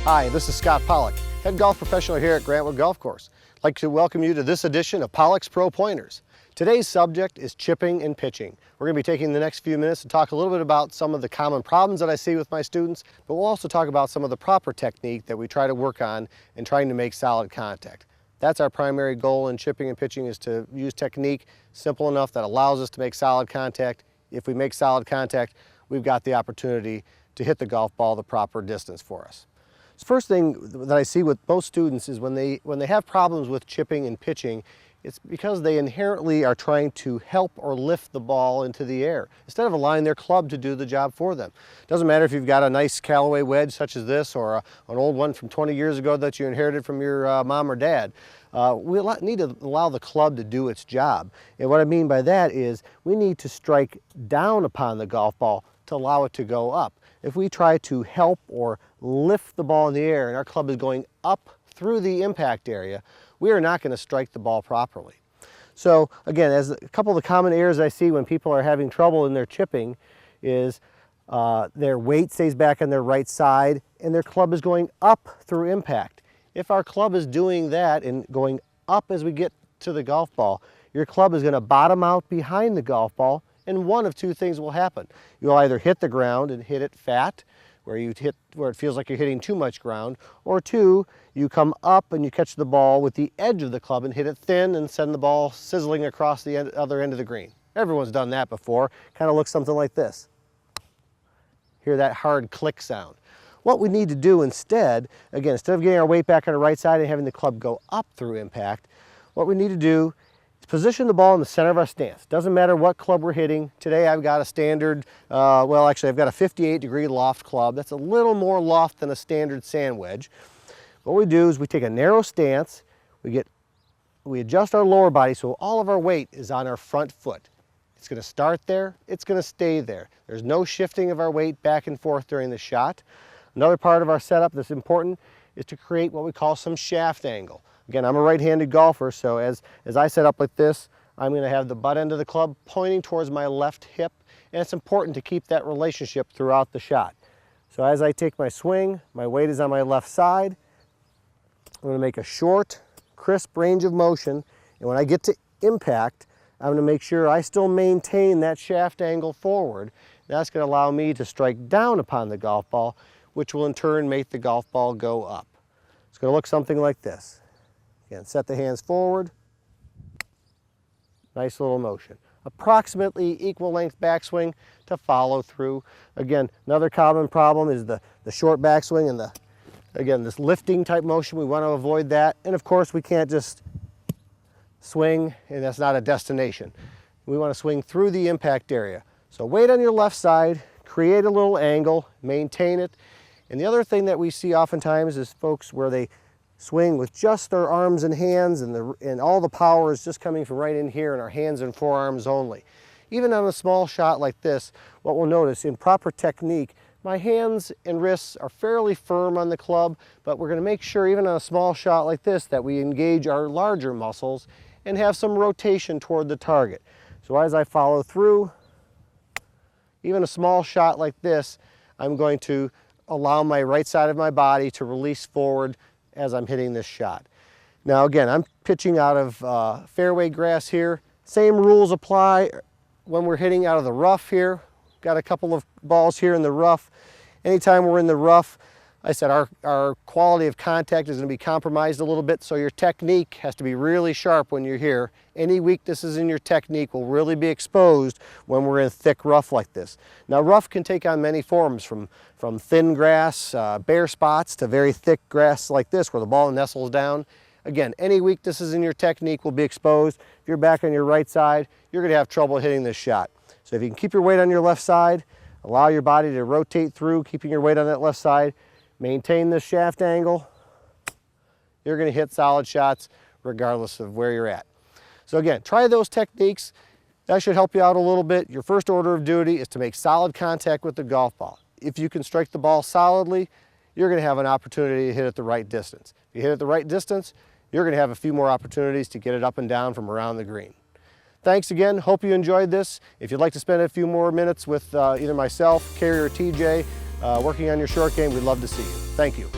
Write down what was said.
Hi, this is Scott Pollack, head golf professional here at Grantwood Golf Course. I'd like to welcome you to this edition of Pollack's Pro Pointers. Today's subject is chipping and pitching. We're going to be taking the next few minutes to talk a little bit about some of the common problems that I see with my students, but we'll also talk about some of the proper technique that we try to work on in trying to make solid contact. That's our primary goal in chipping and pitching, is to use technique simple enough that allows us to make solid contact. If we make solid contact, we've got the opportunity to hit the golf ball the proper distance for us. The first thing that I see with most students is when they have problems with chipping and pitching, it's because they inherently are trying to help or lift the ball into the air instead of allowing their club to do the job for them. It doesn't matter if you've got a nice Callaway wedge such as this, or an old one from 20 years ago that you inherited from your mom or dad. We need to allow the club to do its job. And what I mean by that is we need to strike down upon the golf ball to allow it to go up. If we try to help or lift the ball in the air and our club is going up through the impact area, we are not going to strike the ball properly. So again, as a couple of the common errors I see when people are having trouble in their chipping is their weight stays back on their right side and their club is going up through impact. If our club is doing that and going up as we get to the golf ball, your club is going to bottom out behind the golf ball, and one of two things will happen. You'll either hit the ground and hit it fat, where it feels like you're hitting too much ground, or two, you come up and you catch the ball with the edge of the club and hit it thin and send the ball sizzling across the other end of the green. Everyone's done that before. Kind of looks something like this. Hear that hard click sound. What we need to do instead, again, instead of getting our weight back on the right side and having the club go up through impact, what we need to do is position the ball in the center of our stance. Doesn't matter what club we're hitting. Today I've got a standard, well actually I've got a 58-degree loft club. That's a little more loft than a standard sand wedge. What we do is we take a narrow stance, we adjust our lower body so all of our weight is on our front foot. It's going to start there, it's going to stay there. There's no shifting of our weight back and forth during the shot. Another part of our setup that's important is to create what we call some shaft angle. Again, I'm a right-handed golfer, so as I set up like this, I'm going to have the butt end of the club pointing towards my left hip, and it's important to keep that relationship throughout the shot. So as I take my swing, my weight is on my left side. I'm going to make a short, crisp range of motion, and when I get to impact, I'm going to make sure I still maintain that shaft angle forward. That's going to allow me to strike down upon the golf ball, which will in turn make the golf ball go up. It's going to look something like this. Again, set the hands forward. Nice little motion. Approximately equal length backswing to follow through. Again, another common problem is the short backswing and again, this lifting type motion. We want to avoid that. And of course, we can't just swing and that's not a destination. We want to swing through the impact area. So weight on your left side, create a little angle, maintain it. And the other thing that we see oftentimes is folks where they swing with just their arms and hands and all the power is just coming from right in here in our hands and forearms only. Even on a small shot like this, what we'll notice in proper technique, my hands and wrists are fairly firm on the club, but we're going to make sure even on a small shot like this that we engage our larger muscles and have some rotation toward the target. So as I follow through, even a small shot like this, I'm going to allow my right side of my body to release forward as I'm hitting this shot. Now again, I'm pitching out of fairway grass here. Same rules apply when we're hitting out of the rough here. Got a couple of balls here in the rough. Anytime we're in the rough, I said our quality of contact is going to be compromised a little bit, so your technique has to be really sharp when you're here. Any weaknesses in your technique will really be exposed when we're in thick rough like this. Now rough can take on many forms, from thin grass, bare spots, to very thick grass like this where the ball nestles down. Again, any weaknesses in your technique will be exposed. If you're back on your right side, you're going to have trouble hitting this shot. So if you can keep your weight on your left side, allow your body to rotate through, keeping your weight on that left side, maintain this shaft angle, you're going to hit solid shots regardless of where you're at. So again, try those techniques. That should help you out a little bit. Your first order of duty is to make solid contact with the golf ball. If you can strike the ball solidly, you're going to have an opportunity to hit it the right distance. If you hit it the right distance, you're going to have a few more opportunities to get it up and down from around the green. Thanks again. Hope you enjoyed this. If you'd like to spend a few more minutes with either myself, Carrie, or TJ, working on your short game, we'd love to see you. Thank you.